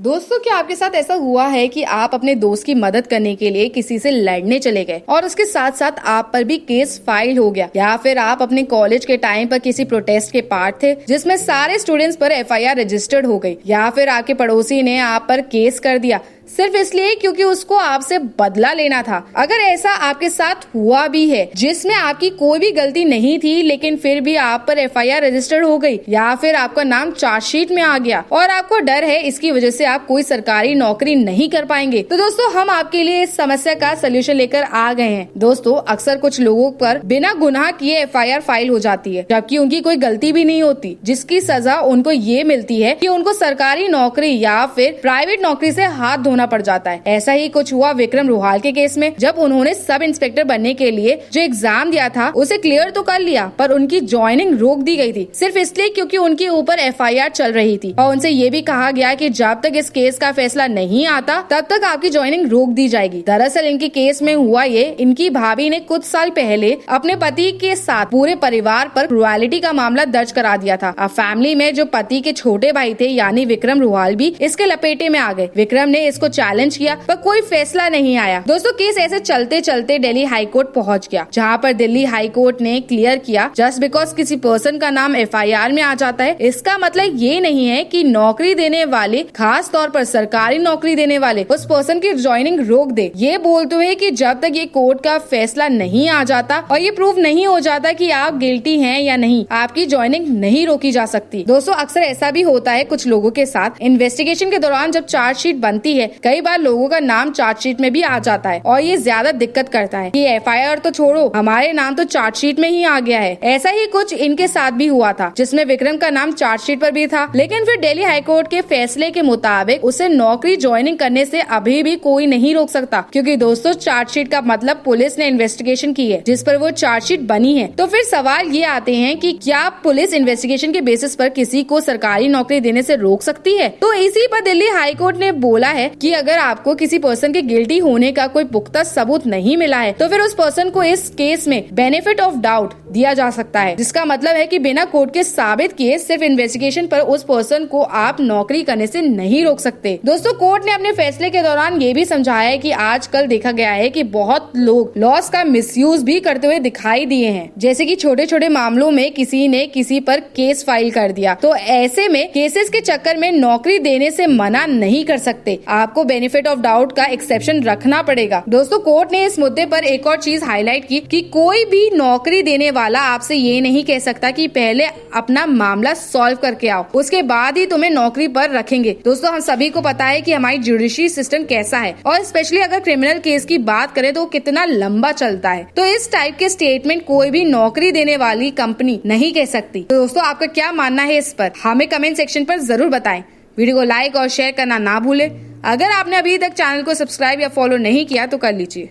दोस्तों, क्या आपके साथ ऐसा हुआ है कि आप अपने दोस्त की मदद करने के लिए किसी से लड़ने चले गए और उसके साथ साथ आप पर भी केस फाइल हो गया, या फिर आप अपने कॉलेज के टाइम पर किसी प्रोटेस्ट के पार्ट थे जिसमें सारे स्टूडेंट्स पर एफआईआर रजिस्टर्ड हो गई, या फिर आपके पड़ोसी ने आप पर केस कर दिया सिर्फ इसलिए क्योंकि उसको आपसे बदला लेना था। अगर ऐसा आपके साथ हुआ भी है जिसमें आपकी कोई भी गलती नहीं थी लेकिन फिर भी आप पर एफआईआर रजिस्टर्ड हो गई, या फिर आपका नाम चार्जशीट में आ गया और आपको डर है इसकी वजह से आप कोई सरकारी नौकरी नहीं कर पाएंगे, तो दोस्तों हम आपके लिए इस समस्या का सोल्यूशन लेकर आ गए हैं। दोस्तों, अक्सर कुछ लोगों पर बिना गुनाह किए एफआईआर फाइल हो जाती है जबकि उनकी कोई गलती भी नहीं होती, जिसकी सजा उनको ये मिलती है कि उनको सरकारी नौकरी या फिर प्राइवेट नौकरी से हाथ धोना पड़ जाता है। ऐसा ही कुछ हुआ विक्रम रुहाल के केस में, जब उन्होंने सब इंस्पेक्टर बनने के लिए जो एग्जाम दिया था उसे क्लियर तो कर लिया, पर उनकी ज्वाइनिंग रोक दी गई थी सिर्फ इसलिए क्योंकि उनके ऊपर एफआईआर चल रही थी और उनसे ये भी कहा गया कि जब तक इस केस का फैसला नहीं आता तब तक आपकी ज्वाइनिंग रोक दी जाएगी। दरअसल इनके केस में हुआ ये, इनकी भाभी ने कुछ साल पहले अपने पति के साथ पूरे परिवार पर क्रूएलिटी का मामला दर्ज करा दिया था। अब फैमिली में जो पति के छोटे भाई थे यानी विक्रम रुहाल भी इसके लपेटे में आ गए। विक्रम ने इसको चैलेंज किया पर कोई फैसला नहीं आया। दोस्तों, केस ऐसे चलते चलते दिल्ली हाई कोर्ट पहुंच गया, जहां पर दिल्ली हाई कोर्ट ने क्लियर किया जस्ट बिकॉज किसी पर्सन का नाम एफआईआर में आ जाता है इसका मतलब ये नहीं है कि नौकरी देने वाले, खास तौर पर सरकारी नौकरी देने वाले, उस पर्सन की ज्वाइनिंग रोक दे। ये बोलते हुए कि जब तक ये कोर्ट का फैसला नहीं आ जाता और ये प्रूव नहीं हो जाता कि आप गिल्टी हैं या नहीं, आपकी ज्वाइनिंग नहीं रोकी जा सकती। दोस्तों, अक्सर ऐसा भी होता है कुछ लोगों के साथ, इन्वेस्टिगेशन के दौरान जब चार्जशीट बनती है कई बार लोगों का नाम चार्जशीट में भी आ जाता है और ये ज्यादा दिक्कत करता है कि एफआईआर तो छोड़ो, हमारे नाम तो चार्जशीट में ही आ गया है। ऐसा ही कुछ इनके साथ भी हुआ था जिसमें विक्रम का नाम चार्जशीट पर भी था, लेकिन फिर दिल्ली हाईकोर्ट के फैसले के मुताबिक उसे नौकरी ज्वाइनिंग करने से अभी भी कोई नहीं रोक सकता, क्योंकि दोस्तों चार्जशीट का मतलब पुलिस ने इन्वेस्टिगेशन की है जिस पर वो चार्जशीट बनी है। तो फिर सवाल ये आते हैं कि क्या पुलिस इन्वेस्टिगेशन के बेसिस पर किसी को सरकारी नौकरी देने से रोक सकती है? तो इसी पर दिल्ली हाईकोर्ट ने बोला है कि अगर आपको किसी पर्सन के गिल्टी होने का कोई पुख्ता सबूत नहीं मिला है तो फिर उस पर्सन को इस केस में बेनिफिट ऑफ डाउट दिया जा सकता है, जिसका मतलब है कि बिना कोर्ट के साबित किए सिर्फ इन्वेस्टिगेशन पर उस पर्सन को आप नौकरी करने से नहीं रोक सकते। दोस्तों, कोर्ट ने अपने फैसले के दौरान ये भी समझाया है कि आजकल देखा गया है कि बहुत लोग लॉस का मिसयूज भी करते हुए दिखाई दिए हैं, जैसे कि छोटे छोटे मामलों में किसी ने किसी पर केस फाइल कर दिया, तो ऐसे में केसेस के चक्कर में नौकरी देने से मना नहीं कर सकते, आपको बेनिफिट ऑफ डाउट का एक्सेप्शन रखना पड़ेगा। दोस्तों, कोर्ट ने इस मुद्दे पर एक और चीज हाईलाइट की कि कोई भी नौकरी देने वाला आपसे ये नहीं कह सकता कि पहले अपना मामला सॉल्व करके आओ, उसके बाद ही तुम्हें नौकरी पर रखेंगे। दोस्तों, हम सभी को पता है कि हमारी जुडिशरी सिस्टम कैसा है और स्पेशली अगर क्रिमिनल केस की बात करें तो कितना लंबा चलता है, तो इस टाइप के स्टेटमेंट कोई भी नौकरी देने वाली कंपनी नहीं कह सकती। तो दोस्तों, आपका क्या मानना है इस पर? हमें कमेंट सेक्शन पर जरूर बताएं। वीडियो को लाइक और शेयर करना ना भूलें। अगर आपने अभी तक चैनल को सब्सक्राइब या फॉलो नहीं किया तो कर लीजिए।